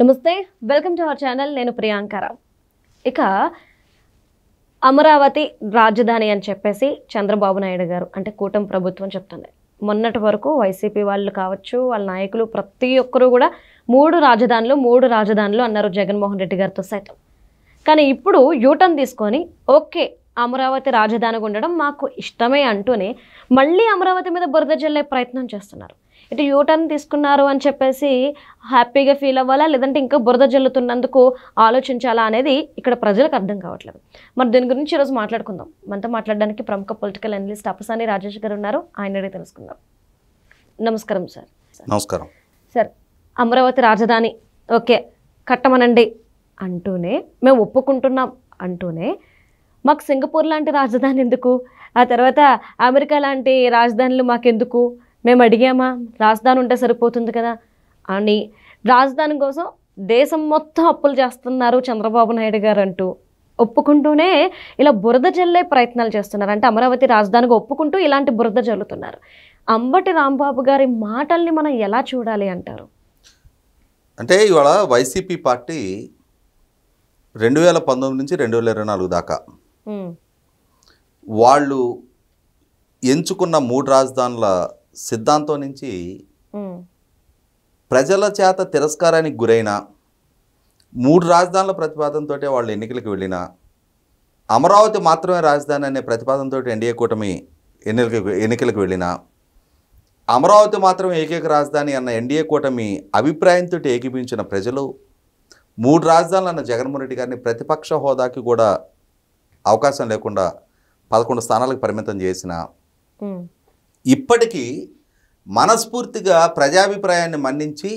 నమస్తే, welcome to our channel. నేను ప్రియాంకరావు. ఇక అమరావతి రాజధాని అని చెప్పేసి చంద్రబాబు నాయుడు గారు అంటే కూటమి ప్రభుత్వం చెప్తుంది. మొన్నటి వరకు వైసీపీ వాళ్ళు కావచ్చు, వాళ్ళ నాయకులు ప్రతి ఒక్కరూ కూడా మూడు రాజధానులు అన్నారు జగన్మోహన్ రెడ్డి గారితో సైతం. కానీ ఇప్పుడు యూటర్న్ తీసుకొని ఓకే అమరావతి రాజధానిగా ఉండడం మాకు ఇష్టమే అంటూనే మళ్ళీ అమరావతి మీద బురద జల్లే ప్రయత్నం చేస్తున్నారు. ఇటు యూటర్న్ తీసుకున్నారు అని చెప్పేసి హ్యాపీగా ఫీల్ అవ్వాలా, లేదంటే ఇంకా బురద జల్లుతున్నందుకు ఆలోచించాలా అనేది ఇక్కడ ప్రజలకు అర్థం కావట్లేదు. మరి దీని గురించి ఈరోజు మాట్లాడుకుందాం. మనతో మాట్లాడడానికి ప్రముఖ పొలిటికల్ అనలిస్ట్ అప్పసాని రాజేష్ గారు ఉన్నారు. ఆయన అడిగి తెలుసుకుందాం. నమస్కారం సార్. నమస్కారం సార్, అమరావతి రాజధాని ఓకే కట్టమనండి అంటూనే మేము ఒప్పుకుంటున్నాం అంటూనే మాకు సింగపూర్ లాంటి రాజధాని ఎందుకు, ఆ తర్వాత అమెరికా లాంటి రాజధానులు మాకెందుకు, మేము అడిగామా, రాజధాని ఉంటే సరిపోతుంది కదా అని రాజధాని కోసం దేశం మొత్తం అప్పులు చేస్తున్నారు చంద్రబాబు నాయుడు గారు అంటూ ఒప్పుకుంటూనే ఇలా బురద జల్లే ప్రయత్నాలు చేస్తున్నారు. అంటే అమరావతి రాజధానిగా ఒప్పుకుంటూ ఇలాంటి బురద జల్లుతున్నారు. అంబటి రాంబాబు గారి మాటల్ని మనం ఎలా చూడాలి అంటారు? అంటే ఇవాళ వైసీపీ పార్టీ 2019 నుంచి 2024 దాకా వాళ్ళు ఎంచుకున్న మూడు రాజధానుల సిద్ధాంతం నుంచి ప్రజల చేత తిరస్కారానికి గురైన మూడు రాజధానుల ప్రతిపాదనతోటే వాళ్ళు ఎన్నికలకు వెళ్ళిన, అమరావతి మాత్రమే రాజధాని అనే ప్రతిపాదనతో ఎన్డీఏ కూటమి ఎన్నికలకు వెళ్ళిన, అమరావతి మాత్రమే ఏకైక రాజధాని అన్న ఎన్డీఏ కూటమి అభిప్రాయంతో ఏకీపించిన ప్రజలు మూడు రాజధానులు అన్న జగన్మోహన్ రెడ్డి గారిని ప్రతిపక్ష హోదాకి కూడా అవకాశం లేకుండా 11 స్థానాలకు పరిమితం చేసిన, ఇప్పటికీ మనస్ఫూర్తిగా ప్రజాభిప్రాయాన్ని మన్నించి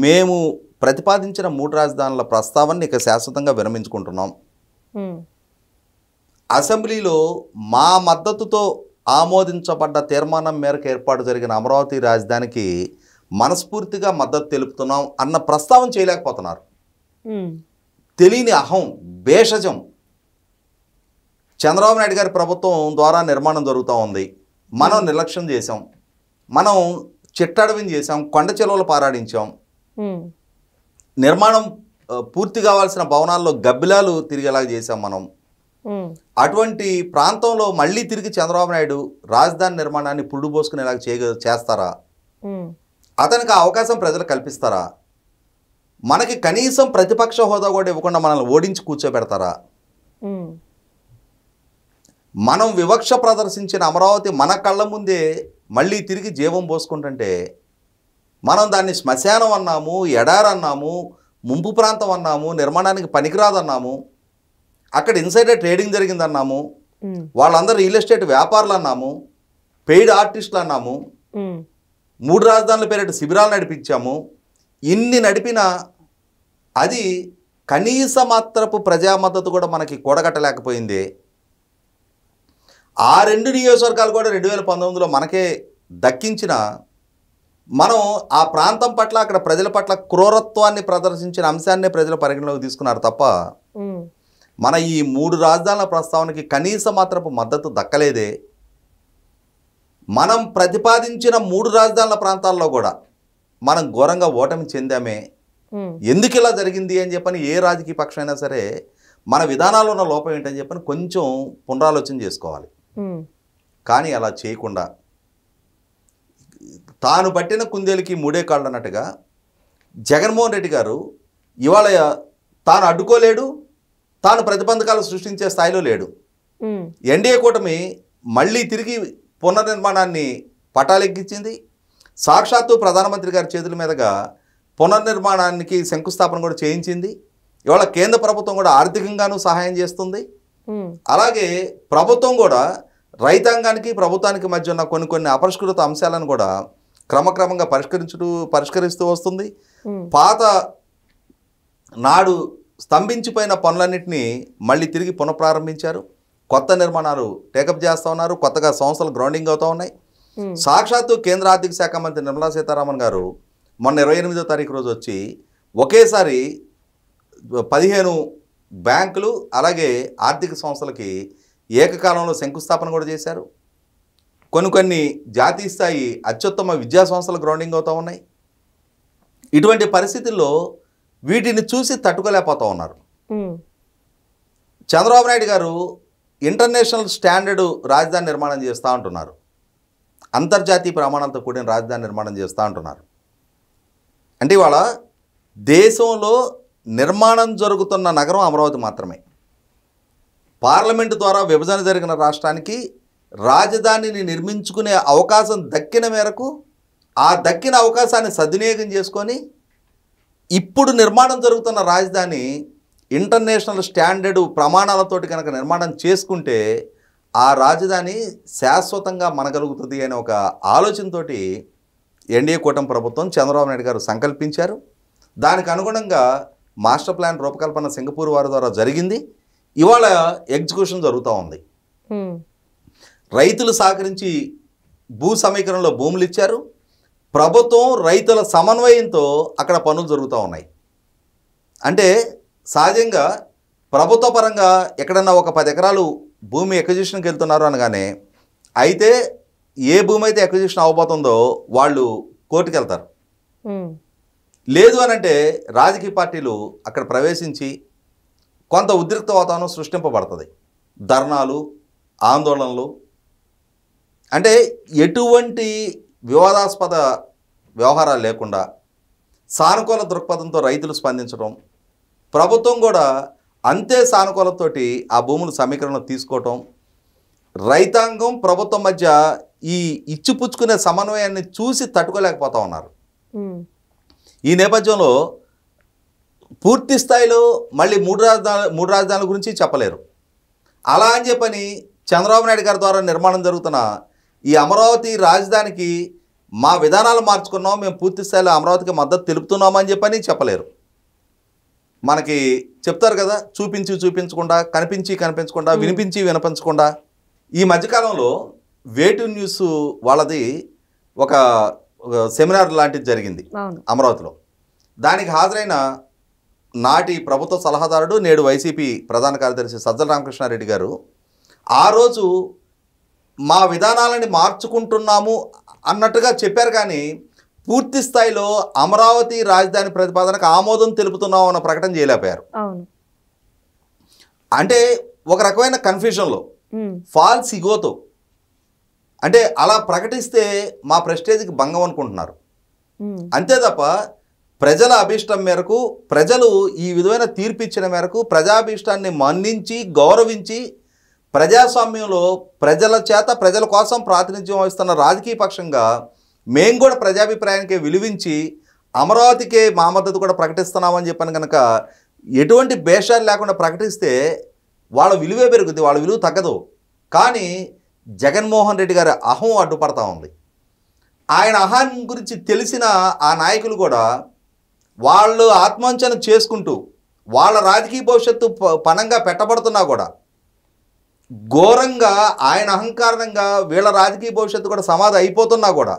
మేము ప్రతిపాదించిన మూడు రాజధానుల ప్రస్తావనని ఇక శాశ్వతంగా విరమించుకుంటున్నాం, అసెంబ్లీలో మా మద్దతుతో ఆమోదించబడ్డ తీర్మానం మేరకు ఏర్పాటు జరిగిన అమరావతి రాజధానికి మనస్ఫూర్తిగా మద్దతు తెలుపుతున్నాం అన్న ప్రస్తావన చేయలేకపోతున్నారు. తెలియని అహం, భేషజం. చంద్రబాబు నాయుడు గారి ప్రభుత్వం ద్వారా నిర్మాణం జరుగుతూ ఉంది, మనం నిర్లక్ష్యం చేసాం, మనం చిట్టడవిని చేసాం, కొండ చెరువులు పారాడించాం, నిర్మాణం పూర్తి కావాల్సిన భవనాల్లో గబ్బిలాలు తిరిగేలా చేసాం మనం. అటువంటి ప్రాంతంలో మళ్ళీ తిరిగి చంద్రబాబు నాయుడు రాజధాని నిర్మాణాన్ని పురుడు పోసుకునేలా చేస్తారా? అతనికి ఆ అవకాశం ప్రజలు కల్పిస్తారా? మనకి కనీసం ప్రతిపక్ష హోదా కూడా ఇవ్వకుండా మనల్ని ఓడించి కూర్చోబెడతారా? మనం వివక్ష ప్రదర్శించిన అమరావతి మన కళ్ళ ముందే మళ్ళీ తిరిగి జీవం పోసుకుంటుంటే మనం దాన్ని శ్మశానం అన్నాము, ఎడారన్నాము, ముంపు ప్రాంతం అన్నాము, నిర్మాణానికి పనికిరాదన్నాము, అక్కడ ఇన్సైడర్ ట్రేడింగ్ జరిగిందన్నాము, వాళ్ళందరూ రియల్ ఎస్టేట్ వ్యాపారులు అన్నాము, పెయిడ్ ఆర్టిస్టులు అన్నాము, మూడు రాజధానుల పేరిట శిబిరాలు నడిపించాము. ఇన్ని నడిపినా అది కనీస మాత్రపు ప్రజా మద్దతు కూడా మనకి కూడగట్టలేకపోయింది. ఆ రెండు నియోజకవర్గాలు కూడా 2019లో మనకే దక్కించిన మనం ఆ ప్రాంతం పట్ల అక్కడ ప్రజల పట్ల క్రూరత్వాన్ని ప్రదర్శించిన అంశాన్ని ప్రజల పరిగణలోకి తీసుకున్నారు తప్ప మన ఈ మూడు రాజధానుల ప్రస్తావనకి కనీస మాత్రపు మద్దతు దక్కలేదే. మనం ప్రతిపాదించిన మూడు రాజధానుల ప్రాంతాల్లో కూడా మనం ఘోరంగా ఓటమి చెందామే. ఎందుకు ఇలా జరిగింది అని చెప్పని ఏ రాజకీయ పక్షం అయినా సరే మన విధానాల్లో ఉన్న లోపం ఏంటని చెప్పని కొంచెం పునరాలోచన చేసుకోవాలి. కానీ అలా చేయకుండా తాను పట్టిన కుందేలుకి మూడే కాళ్ళు అన్నట్టుగా జగన్మోహన్ రెడ్డి గారు ఇవాళ తాను అడ్డుకోలేడు, తాను ప్రతిబంధకాలు సృష్టించే స్థాయిలో లేడు. ఎన్డీఏ కూటమి మళ్ళీ తిరిగి పునర్నిర్మాణాన్ని పటాలెక్కించింది. సాక్షాత్తు ప్రధానమంత్రి గారి చేతుల మీదుగా పునర్నిర్మాణానికి శంకుస్థాపన కూడా చేయించింది. ఇవాళ కేంద్ర ప్రభుత్వం కూడా ఆర్థికంగానూ సహాయం చేస్తుంది. అలాగే ప్రభుత్వం కూడా రైతాంగానికి ప్రభుత్వానికి మధ్య ఉన్న కొన్ని అపరిష్కృత అంశాలను కూడా క్రమక్రమంగా పరిష్కరిస్తూ వస్తుంది. పాత నాడు స్తంభించిపోయిన పనులన్నింటినీ మళ్ళీ తిరిగి పునఃప్రారంభించారు. కొత్త నిర్మాణాలు టేకప్ చేస్తూ ఉన్నారు. కొత్తగా సంస్థలు గ్రౌండింగ్ అవుతూ ఉన్నాయి. సాక్షాత్తు కేంద్ర ఆర్థిక శాఖ మంత్రి నిర్మలా సీతారామన్ గారు మొన్న 28వ తారీఖు రోజు వచ్చి ఒకేసారి 15 బ్యాంకులు అలాగే ఆర్థిక సంస్థలకి ఏకకాలంలో శంకుస్థాపన కూడా చేశారు. కొన్ని జాతీయ స్థాయి అత్యుత్తమ విద్యా సంస్థలు గ్రౌండింగ్ అవుతూ ఉన్నాయి. ఇటువంటి పరిస్థితుల్లో వీటిని చూసి తట్టుకోలేకపోతూ ఉన్నారు. ఉమ్, చంద్రబాబు నాయుడు గారు ఇంటర్నేషనల్ స్టాండర్డ్ రాజధాని నిర్మాణం చేస్తూ ఉంటున్నారు. అంతర్జాతీయ ప్రమాణాలతో కూడిన రాజధాని నిర్మాణం చేస్తూ ఉంటున్నారు. అంటే ఇవాళ దేశంలో నిర్మాణం జరుగుతున్న నగరం అమరావతి మాత్రమే. పార్లమెంటు ద్వారా విభజన జరిగిన రాష్ట్రానికి రాజధానిని నిర్మించుకునే అవకాశం దక్కిన మేరకు ఆ దక్కిన అవకాశాన్ని సద్వినియోగం చేసుకొని ఇప్పుడు నిర్మాణం జరుగుతున్న రాజధాని ఇంటర్నేషనల్ స్టాండర్డ్ ప్రమాణాలతోటి కనుక నిర్మాణం చేసుకుంటే ఆ రాజధాని శాశ్వతంగా మనగలుగుతుంది అనే ఒక ఆలోచనతోటి ఎన్డీఏ కూటమి ప్రభుత్వం చంద్రబాబు నాయుడు గారు సంకల్పించారు. దానికి అనుగుణంగా మాస్టర్ ప్లాన్ రూపకల్పన సింగపూర్ వారి ద్వారా జరిగింది. ఇవాళ ఎగ్జిక్యూషన్ జరుగుతూ ఉంది. ఉమ్, రైతులు సహకరించి భూ సమీకరణలో భూములు ఇచ్చారు. ప్రభుత్వం రైతుల సమన్వయంతో అక్కడ పనులు జరుగుతూ ఉన్నాయి. అంటే సహజంగా ప్రభుత్వ పరంగా ఎక్కడన్నా ఒక 10 ఎకరాలు భూమి ఎక్విజిషన్కి వెళ్తున్నారు అనగానే అయితే ఏ భూమి అయితే ఎక్విజిషన్ అవ్వబోతుందో వాళ్ళు కోర్టుకు వెళ్తారు. ఉమ్, లేదు అని అంటే రాజకీయ పార్టీలు అక్కడ ప్రవేశించి కొంత ఉద్రిక్త వాతావరణం సృష్టింపబడుతుంది. ధర్నాలు, ఆందోళనలు, అంటే ఎటువంటి వివాదాస్పద వ్యవహారాలు లేకుండా సానుకూల దృక్పథంతో రైతులు స్పందించడం, ప్రభుత్వం కూడా అంతే సానుకూలతోటి ఆ భూముల సమీకరణ తీసుకోవటం, రైతాంగం ప్రభుత్వం మధ్య ఈ ఇచ్చిపుచ్చుకునే సమన్వయాన్ని చూసి తట్టుకోలేకపోతూ ఉన్నారు. ఉమ్, ఈ నేపథ్యంలో పూర్తి స్థాయిలో మళ్ళీ మూడు రాజధానుల గురించి చెప్పలేరు. అలా అని చెప్పని చంద్రబాబు నాయుడు గారి ద్వారా నిర్మాణం జరుగుతున్న ఈ అమరావతి రాజధానికి మా విధానాలు మార్చుకున్నాం, మేము పూర్తి స్థాయిలో అమరావతికి మద్దతు తెలుపుతున్నామని చెప్పని చెప్పలేరు. మనకి చెప్తారు కదా, చూపించకుండా, కనిపించకుండా, వినిపించకుండా. ఈ మధ్యకాలంలో వేటు న్యూస్ వాళ్ళది ఒక సెమినార్ లాంటిది జరిగింది అమరావతిలో. దానికి హాజరైన నాటి ప్రభుత్వ సలహాదారుడు, నేడు వైసీపీ ప్రధాన కార్యదర్శి సజ్జల రామకృష్ణారెడ్డి గారు ఆ రోజు మా విధానాలని మార్చుకుంటున్నాము అన్నట్టుగా చెప్పారు. కానీ పూర్తి స్థాయిలో అమరావతి రాజధాని ప్రతిపాదనకు ఆమోదం తెలుపుతున్నాం అన్న ప్రకటన చేయలేకపోయారు. అంటే ఒక రకమైన కన్ఫ్యూజన్లో, ఫాల్స్ ఇగోతో, అంటే అలా ప్రకటిస్తే మా ప్రెస్టేజ్కి భంగం అనుకుంటున్నారు. అంతే తప్ప ప్రజల అభీష్టం మేరకు, ప్రజలు ఈ విధమైన తీర్పు ఇచ్చిన మేరకు ప్రజాభీష్టాన్ని మన్నించి గౌరవించి ప్రజాస్వామ్యంలో ప్రజల చేత ప్రజల కోసం ప్రాతినిధ్యం వహిస్తున్న రాజకీయ పక్షంగా మేము కూడా ప్రజాభిప్రాయానికి విలువించి అమరావతికే మా మద్దతు కూడా ప్రకటిస్తున్నామని చెప్పని కనుక ఎటువంటి భేషాలు లేకుండా ప్రకటిస్తే వాళ్ళ విలువే పెరుగుద్ది, వాళ్ళ విలువ తగ్గదు. కానీ జగన్మోహన్ రెడ్డి గారి అహం అడ్డుపడతా ఉంది. ఆయన అహం గురించి తెలిసిన ఆ నాయకులు కూడా వాళ్ళు ఆత్మవంచన చేసుకుంటూ వాళ్ళ రాజకీయ భవిష్యత్తు పణంగా పెట్టబడుతున్నా కూడా ఘోరంగా ఆయన అహంకారంగా వీళ్ళ రాజకీయ భవిష్యత్తు కూడా సమాధి అయిపోతున్నా కూడా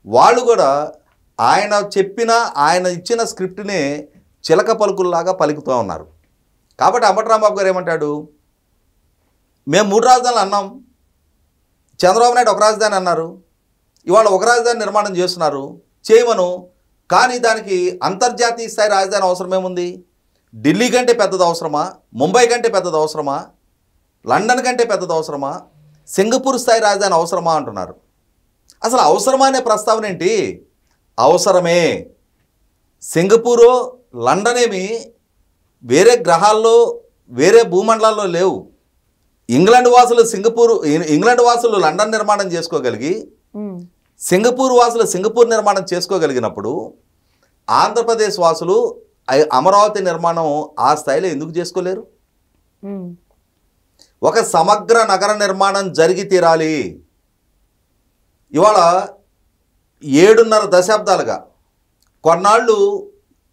వాళ్ళు కూడా ఆయన చెప్పిన, ఆయన ఇచ్చిన స్క్రిప్ట్ని చిలక పలుకుల్లాగా పలుకుతూ ఉన్నారు. కాబట్టి అంబటి రాంబాబు గారు ఏమంటాడు, మేము 3 రాజధానులు అన్నాం, చంద్రబాబు నాయుడు ఒక రాజధాని అన్నారు, ఇవాళ ఒక రాజధాని నిర్మాణం చేస్తున్నారు, చేయమను. కానీ దానికి అంతర్జాతీయ స్థాయి రాజధాని అవసరమేముంది? ఢిల్లీ కంటే పెద్దది అవసరమా? ముంబై కంటే పెద్దది అవసరమా? లండన్ కంటే పెద్దది అవసరమా? సింగపూర్ స్థాయి రాజధాని అవసరమా అంటున్నారు. అసలు అవసరమా అనే ప్రస్తావన ఏంటి? అవసరమే. సింగపూరు, లండన్ ఏమి వేరే గ్రహాల్లో, వేరే భూమండలాల్లో లేవు. ఇంగ్లాండ్ వాసులు లండన్ నిర్మాణం చేసుకోగలిగి, సింగపూర్ వాసులు సింగపూర్ నిర్మాణం చేసుకోగలిగినప్పుడు ఆంధ్రప్రదేశ్ వాసులు అమరావతి నిర్మాణం ఆ స్థాయిలో ఎందుకు చేసుకోలేరు? ఒక సమగ్ర నగర నిర్మాణం జరిగి తీరాలి. ఇవాళ 7.5 దశాబ్దాలుగా కొన్నాళ్ళు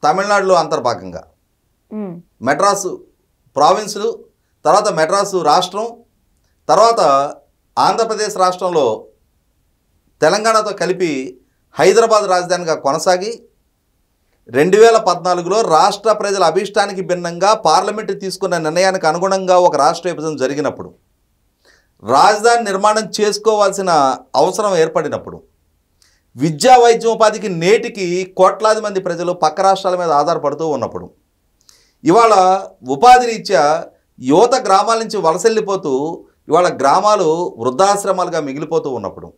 తమిళనాడులో అంతర్భాగంగా, మెడ్రాసు ప్రావిన్సులు, తర్వాత మెడ్రాసు రాష్ట్రం, తర్వాత ఆంధ్రప్రదేశ్ రాష్ట్రంలో తెలంగాణతో కలిపి హైదరాబాద్ రాజధానిగా కొనసాగి 2014లో రాష్ట్ర ప్రజల అభీష్టానికి భిన్నంగా పార్లమెంటు తీసుకున్న నిర్ణయానికి అనుగుణంగా ఒక రాష్ట్ర విభజన జరిగినప్పుడు, రాజధాని నిర్మాణం చేసుకోవాల్సిన అవసరం ఏర్పడినప్పుడు విద్యా వైద్యం ఉపాధికి నేటికి కోట్లాది మంది ప్రజలు పక్క రాష్ట్రాల మీద ఆధారపడుతూ ఉన్నప్పుడు, ఇవాళ ఉపాధి రీత్యా యువత గ్రామాల నుంచి వలసెళ్ళిపోతూ ఇవాళ గ్రామాలు వృద్ధాశ్రమాలుగా మిగిలిపోతూ ఉన్నప్పుడు,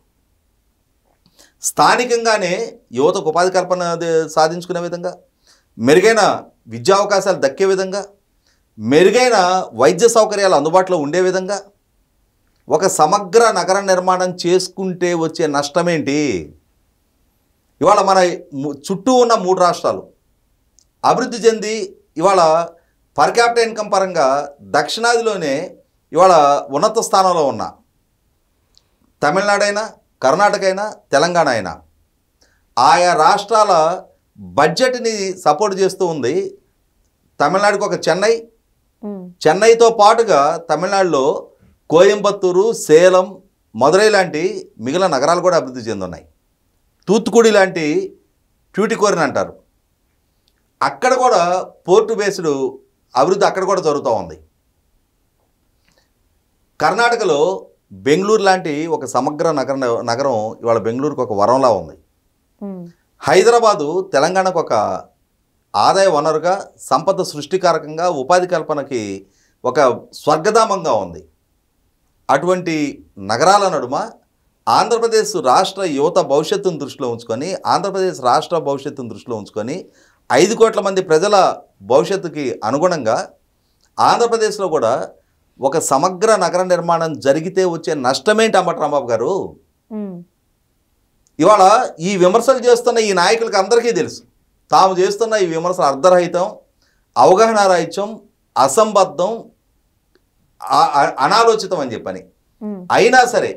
స్థానికంగానే యువతకు ఉపాధి కల్పన సాధించుకునే విధంగా, మెరుగైన విద్యా అవకాశాలు దక్కే విధంగా, మెరుగైన వైద్య సౌకర్యాలు అందుబాటులో ఉండే విధంగా ఒక సమగ్ర నగర నిర్మాణం చేసుకుంటే వచ్చే నష్టమేంటి? ఇవాళ మన చుట్టూ ఉన్న 3 రాష్ట్రాలు అభివృద్ధి చెంది ఇవాళ పర్ క్యాపిటల్ ఇన్కమ్ పరంగా దక్షిణాదిలోనే ఇవాళ ఉన్నత స్థానంలో ఉన్న తమిళనాడు అయినా, కర్ణాటక అయినా, తెలంగాణ అయినా ఆయా రాష్ట్రాల బడ్జెట్ని సపోర్ట్ చేస్తూ ఉంది. తమిళనాడుకి ఒక చెన్నైతో పాటుగా తమిళనాడులో కోయంబత్తూరు, సేలం, మదురై లాంటి మిగిలిన నగరాలు కూడా అభివృద్ధి చెందున్నాయి. తూత్తుకుడి లాంటి ట్యూటికోరిన్ అంటారు, అక్కడ కూడా పోర్టు బేస్డ్ అభివృద్ధి అక్కడ కూడా జరుగుతూ ఉంది. కర్ణాటకలో బెంగళూరు లాంటి ఒక సమగ్ర నగరం ఇవాళ బెంగళూరుకు ఒక వరంలా ఉంది. హైదరాబాదు తెలంగాణకు ఒక ఆదాయ వనరుగా, సంపద సృష్టికారకంగా, ఉపాధి కల్పనకి ఒక స్వర్గధామంగా ఉంది. అటువంటి నగరాల నడుమ ఆంధ్రప్రదేశ్ రాష్ట్ర యువత భవిష్యత్తును దృష్టిలో ఉంచుకొని, ఆంధ్రప్రదేశ్ రాష్ట్ర భవిష్యత్తును దృష్టిలో ఉంచుకొని 5 కోట్ల మంది ప్రజల భవిష్యత్తుకి అనుగుణంగా ఆంధ్రప్రదేశ్లో కూడా ఒక సమగ్ర నగర నిర్మాణం జరిగితే వచ్చే నష్టమేంటి అంబటి రాంబాబు గారు? ఇవాళ ఈ విమర్శలు చేస్తున్న ఈ నాయకులకి అందరికీ తెలుసు, తాము చేస్తున్న ఈ విమర్శలు అర్ధరహితం, అవగాహన రాహిత్యం, అసంబద్ధం, అనాలోచితం అని చెప్పని. అయినా సరే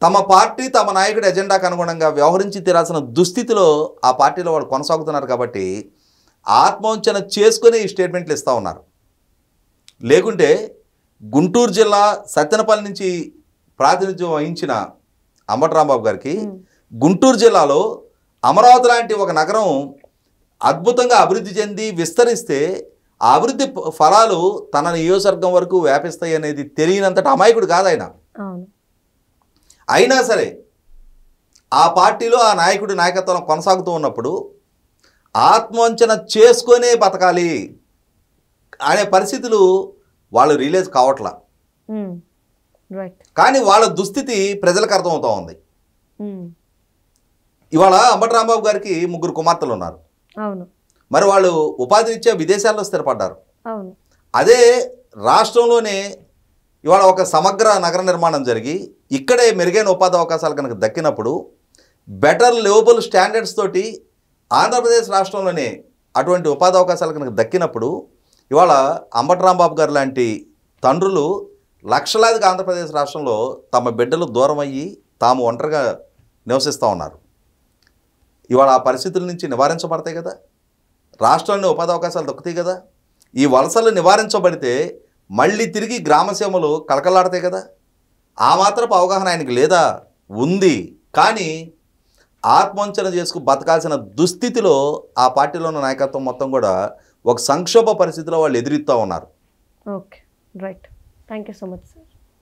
తమ పార్టీ, తమ నాయకుడి ఎజెండాకు అనుగుణంగా వ్యవహరించి తీరాల్సిన దుస్థితిలో ఆ పార్టీలో వాళ్ళు కొనసాగుతున్నారు. కాబట్టి ఆత్మవంచన చేసుకుని ఈ స్టేట్మెంట్లు ఇస్తూ ఉన్నారు. లేకుంటే గుంటూరు జిల్లా సత్తెనపల్లి నుంచి ప్రాతినిధ్యం వహించిన అంబటి రాంబాబు గారికి గుంటూరు జిల్లాలో అమరావతి లాంటి ఒక నగరం అద్భుతంగా అభివృద్ధి చెంది విస్తరిస్తే ఆ అభివృద్ధి ఫలాలు తన నియోజకవర్గం వరకు వ్యాపిస్తాయి అనేది తెలియనంతటి అమాయకుడు కాదు ఆయన. అయినా సరే ఆ పార్టీలో ఆ నాయకుడి నాయకత్వం కొనసాగుతూ ఉన్నప్పుడు ఆత్మవంచన చేసుకొనే బతకాలి అనే పరిస్థితులు వాళ్ళు రిలీజ్ కావట్లా. కానీ వాళ్ళ దుస్థితి ప్రజలకు అర్థమవుతూ ఉంది. ఇవాళ అంబటి రాంబాబు గారికి 3 కుమార్తెలు ఉన్నారు. మరి వాళ్ళు ఉపాధి రీత్యా విదేశాల్లో స్థిరపడ్డారు. అదే రాష్ట్రంలోనే ఇవాళ ఒక సమగ్ర నగర నిర్మాణం జరిగి ఇక్కడే మెరుగైన ఉపాధి అవకాశాలు కనుక దక్కినప్పుడు, బెటర్ లెవబుల్ స్టాండర్డ్స్ తోటి ఆంధ్రప్రదేశ్ రాష్ట్రంలోనే అటువంటి ఉపాధి అవకాశాలు కనుక దక్కినప్పుడు ఇవాళ అంబటి రాంబాబు గారు లాంటి తండ్రులు లక్షలాదిగా ఆంధ్రప్రదేశ్ రాష్ట్రంలో తమ బిడ్డలు దూరం అయ్యి తాము ఒంటరిగా నివసిస్తూ ఉన్నారు. ఇవాళ ఆ పరిస్థితుల నుంచి నివారించబడతాయి కదా, రాష్ట్రంలో ఉపాధి అవకాశాలు దక్కుతాయి కదా. ఈ వలసలు నివారించబడితే మళ్ళీ తిరిగి గ్రామసీమలు కలకలాడతాయి కదా. ఆ మాత్రపు అవగాహన ఆయనకి లేదా? ఉంది. కానీ ఆత్మవంచన చేసుకు బతకాల్సిన దుస్థితిలో ఆ పార్టీలో ఉన్న నాయకత్వం మొత్తం కూడా ఒక సంక్షోభ పరిస్థితిలో వాళ్ళు ఎదురుస్తూ ఉన్నారు. Okay, right. Thank you so much sir.